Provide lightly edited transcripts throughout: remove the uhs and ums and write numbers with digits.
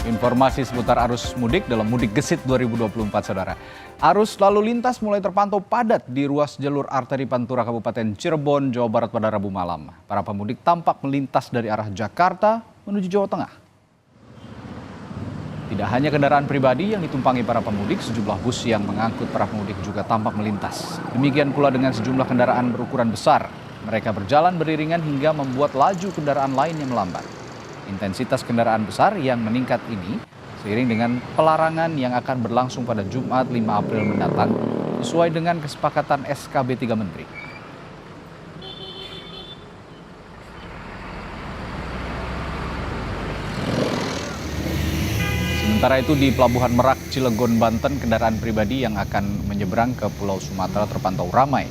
Informasi seputar arus mudik dalam Mudik Gesit 2024, Saudara. Arus lalu lintas mulai terpantau padat di ruas jalur arteri Pantura Kabupaten Cirebon, Jawa Barat pada Rabu malam. Para pemudik tampak melintas dari arah Jakarta menuju Jawa Tengah. Tidak hanya kendaraan pribadi yang ditumpangi para pemudik, sejumlah bus yang mengangkut para pemudik juga tampak melintas. Demikian pula dengan sejumlah kendaraan berukuran besar. Mereka berjalan beriringan hingga membuat laju kendaraan lain yang melambat. Intensitas kendaraan besar yang meningkat ini seiring dengan pelarangan yang akan berlangsung pada Jumat 5 April mendatang sesuai dengan kesepakatan SKB 3 Menteri. Sementara itu di Pelabuhan Merak, Cilegon, Banten, kendaraan pribadi yang akan menyeberang ke Pulau Sumatera terpantau ramai.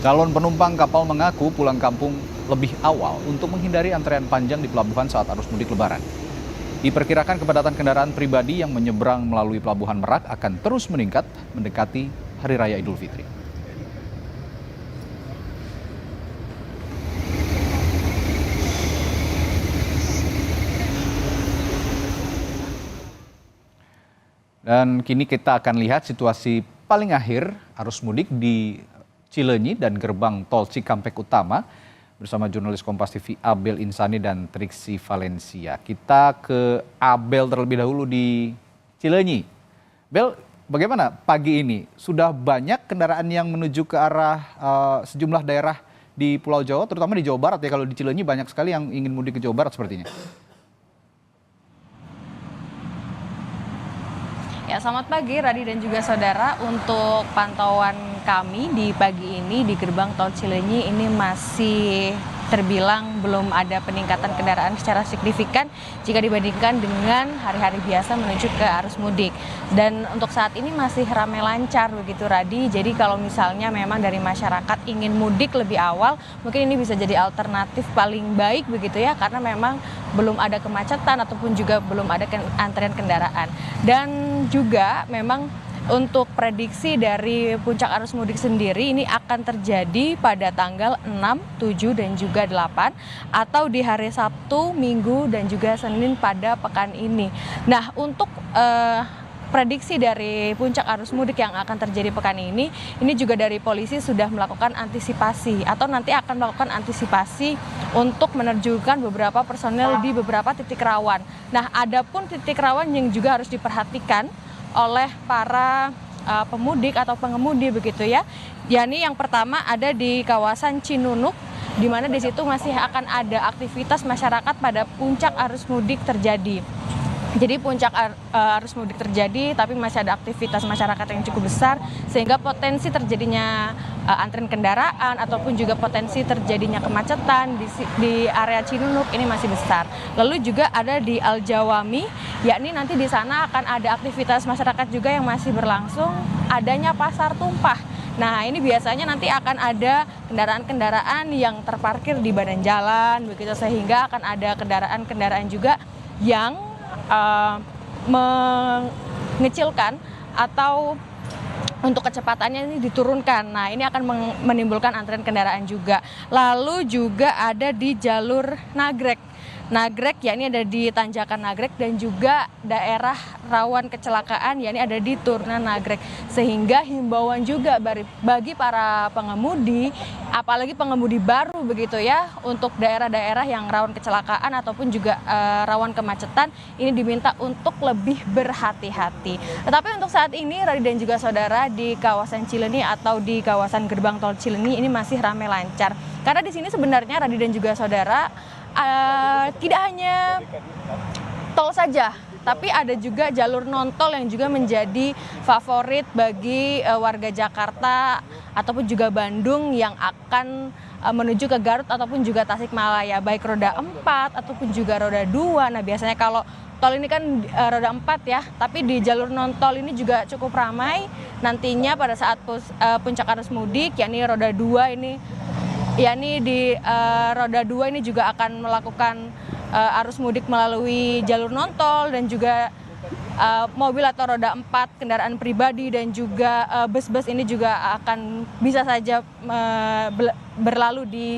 Calon penumpang kapal mengaku pulang kampung lebih awal untuk menghindari antrean panjang di pelabuhan saat arus mudik Lebaran. Diperkirakan kepadatan kendaraan pribadi yang menyeberang melalui Pelabuhan Merak akan terus meningkat mendekati Hari Raya Idul Fitri. Dan kini kita akan lihat situasi paling akhir arus mudik di Cileunyi dan gerbang tol Cikampek Utama bersama jurnalis Kompas TV Abel Insani dan Triksi Valencia. Kita ke Abel terlebih dahulu di Cileunyi. Bel, bagaimana pagi ini? Sudah banyak kendaraan yang menuju ke arah sejumlah daerah di Pulau Jawa, terutama di Jawa Barat ya. Kalau di Cileunyi banyak sekali yang ingin mudik ke Jawa Barat sepertinya. Ya, selamat pagi Radi dan juga saudara. Untuk pantauan kami di pagi ini di gerbang tol Cileunyi ini masih terbilang belum ada peningkatan kendaraan secara signifikan jika dibandingkan dengan hari-hari biasa menuju ke arus mudik. Dan untuk saat ini masih ramai lancar begitu Radi. Jadi kalau misalnya memang dari masyarakat ingin mudik lebih awal, mungkin ini bisa jadi alternatif paling baik begitu ya, karena memang belum ada kemacetan ataupun juga belum ada antrian kendaraan. Dan juga memang untuk prediksi dari puncak arus mudik sendiri ini akan terjadi pada tanggal 6, 7, dan juga 8 atau di hari Sabtu, Minggu, dan juga Senin pada pekan ini. Nah, untuk prediksi dari puncak arus mudik yang akan terjadi pekan ini juga dari polisi sudah melakukan antisipasi atau nanti akan melakukan antisipasi untuk menerjunkan beberapa personel di beberapa titik rawan. Nah, adapun titik rawan yang juga harus diperhatikan oleh para pemudik atau pengemudi begitu ya. Yani yang pertama ada di kawasan Cinunuk, di mana di situ masih akan ada aktivitas masyarakat pada puncak arus mudik terjadi. Jadi puncak arus mudik terjadi tapi masih ada aktivitas masyarakat yang cukup besar sehingga potensi terjadinya antrian kendaraan ataupun juga potensi terjadinya kemacetan di area Cinunuk ini masih besar. Lalu juga ada di Aljawami, yakni nanti di sana akan ada aktivitas masyarakat juga yang masih berlangsung, adanya pasar tumpah. Nah, ini biasanya nanti akan ada kendaraan-kendaraan yang terparkir di badan jalan begitu, sehingga akan ada kendaraan-kendaraan juga yang mengecilkan atau untuk kecepatannya ini diturunkan. Nah, ini akan menimbulkan antrian kendaraan juga. Lalu juga ada di jalur Nagrek. Nagrek yakni ada di Tanjakan Nagrek dan juga daerah rawan kecelakaan yakni ada di Turunan Nagrek. Sehingga himbauan juga bagi para pengemudi, apalagi pengemudi baru begitu ya, untuk daerah-daerah yang rawan kecelakaan ataupun juga rawan kemacetan, ini diminta untuk lebih berhati-hati. Tetapi untuk saat ini Radi dan juga saudara di kawasan Cileunyi atau di kawasan gerbang tol Cileunyi ini masih ramai lancar. Karena di sini sebenarnya Radi dan juga saudara tidak hanya tol saja, tapi ada juga jalur non-tol yang juga menjadi favorit bagi warga Jakarta ataupun juga Bandung yang akan menuju ke Garut ataupun juga Tasikmalaya, baik roda 4 ataupun juga roda 2. Nah, biasanya kalau tol ini kan roda 4 ya, tapi di jalur non-tol ini juga cukup ramai nantinya pada saat puncak arus mudik, yakni roda 2 ini. Yakni di roda 2 ini juga akan melakukan arus mudik melalui jalur non-tol dan juga mobil atau roda 4 kendaraan pribadi dan juga bus-bus ini juga akan bisa saja berlalu di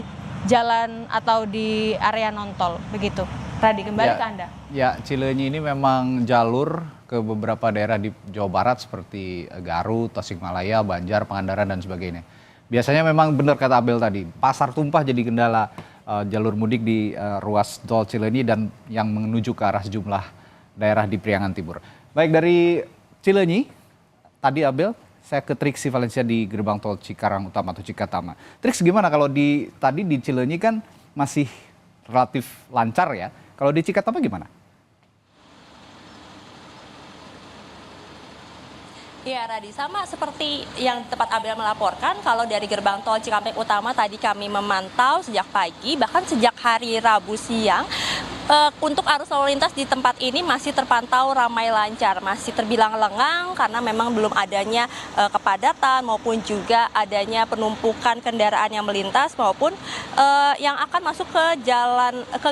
jalan atau di area non-tol begitu. Radi, kembali ke Anda. Ya, Cileunyi ini memang jalur ke beberapa daerah di Jawa Barat seperti Garut, Tasikmalaya, Banjar, Pangandaran, dan sebagainya. Biasanya memang benar kata Abel tadi, pasar tumpah jadi kendala jalur mudik di ruas tol Cileunyi dan yang menuju ke arah sejumlah daerah di Priangan Timur. Baik, dari Cileunyi, tadi Abel, saya ke Triksi Valencia di gerbang tol Cikarang Utama atau Cikatama. Triksi, gimana kalau tadi di Cileunyi kan masih relatif lancar ya. Kalau di Cikatama gimana? Ya, Radi, sama seperti yang tempat Abel melaporkan, kalau dari gerbang tol Cikampek Utama tadi kami memantau sejak pagi, bahkan sejak hari Rabu siang, untuk arus lalu lintas di tempat ini masih terpantau ramai lancar, masih terbilang lengang karena memang belum adanya kepadatan maupun juga adanya penumpukan kendaraan yang melintas maupun yang akan masuk ke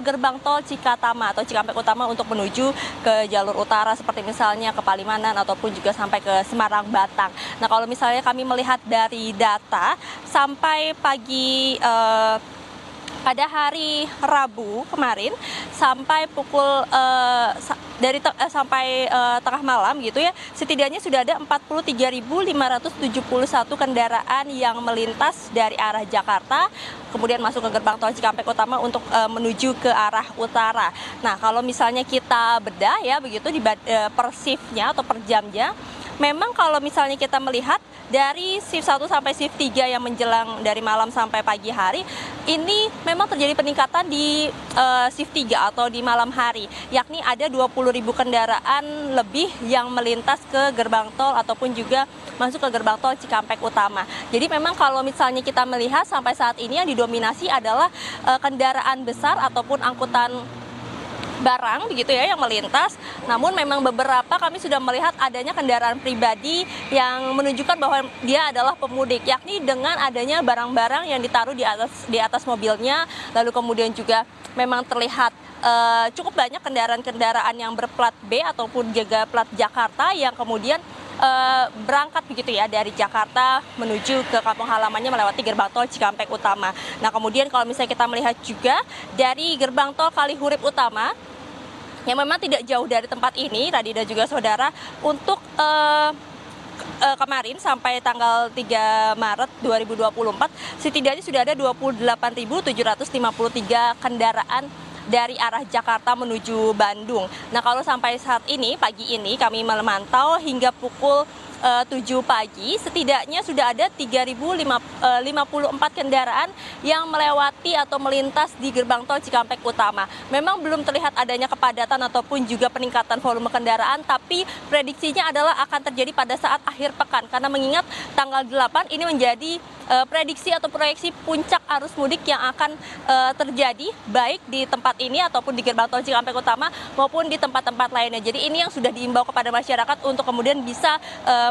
gerbang tol Cikatama atau Cikampek Utama untuk menuju ke jalur utara seperti misalnya ke Palimanan ataupun juga sampai ke Semarang Batang. Nah, kalau misalnya kami melihat dari data sampai pagi pada hari Rabu kemarin sampai pukul sampai tengah malam gitu ya, setidaknya sudah ada 43.571 kendaraan yang melintas dari arah Jakarta kemudian masuk ke gerbang tol Cikampek Utama untuk menuju ke arah utara. Nah, kalau misalnya kita bedah ya begitu per shift-nya atau per jamnya, memang kalau misalnya kita melihat dari shift 1 sampai shift 3 yang menjelang dari malam sampai pagi hari, ini memang terjadi peningkatan di shift 3 atau di malam hari, yakni ada 20.000 kendaraan lebih yang melintas ke gerbang tol ataupun juga masuk ke gerbang tol Cikampek Utama. Jadi memang kalau misalnya kita melihat sampai saat ini yang didominasi adalah kendaraan besar ataupun angkutan barang begitu ya yang melintas. Namun memang beberapa kami sudah melihat adanya kendaraan pribadi yang menunjukkan bahwa dia adalah pemudik, yakni dengan adanya barang-barang yang ditaruh di atas mobilnya, lalu kemudian juga memang terlihat cukup banyak kendaraan-kendaraan yang berplat B ataupun juga plat Jakarta yang kemudian berangkat begitu ya dari Jakarta menuju ke kampung halamannya melewati gerbang tol Cikampek Utama. Nah, kemudian kalau misalnya kita melihat juga dari gerbang tol Kalihurip Utama yang memang tidak jauh dari tempat ini, Radi dan juga saudara, untuk kemarin sampai tanggal 3 Maret 2024 setidaknya sudah ada 28.753 kendaraan dari arah Jakarta menuju Bandung. Nah, kalau sampai saat ini, pagi ini kami memantau hingga pukul 7 pagi, setidaknya sudah ada 3.054 kendaraan yang melewati atau melintas di gerbang tol Cikampek Utama. Memang belum terlihat adanya kepadatan ataupun juga peningkatan volume kendaraan, tapi prediksinya adalah akan terjadi pada saat akhir pekan. Karena mengingat tanggal 8 ini menjadi prediksi atau proyeksi puncak arus mudik yang akan terjadi baik di tempat ini ataupun di gerbang tol Cikampek Utama maupun di tempat-tempat lainnya. Jadi ini yang sudah diimbau kepada masyarakat untuk kemudian bisa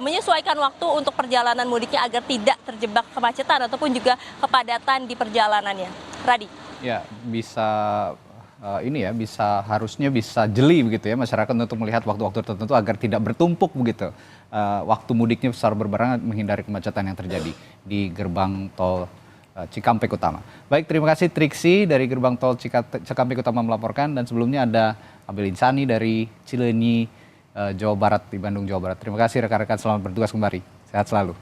menyesuaikan waktu untuk perjalanan mudiknya agar tidak terjebak kemacetan ataupun juga kepadatan di perjalanannya. Radi. Ya, harusnya bisa jeli begitu ya masyarakat untuk melihat waktu-waktu tertentu agar tidak bertumpuk begitu. Waktu mudiknya secara berbarengan menghindari kemacetan yang terjadi di gerbang tol Cikampek Utama. Baik, terima kasih Triksi dari gerbang tol Cikampek Utama melaporkan, dan sebelumnya ada Abel Insani dari Cileunyi, Jawa Barat, di Bandung, Jawa Barat. Terima kasih rekan-rekan, selamat bertugas kembali. Sehat selalu.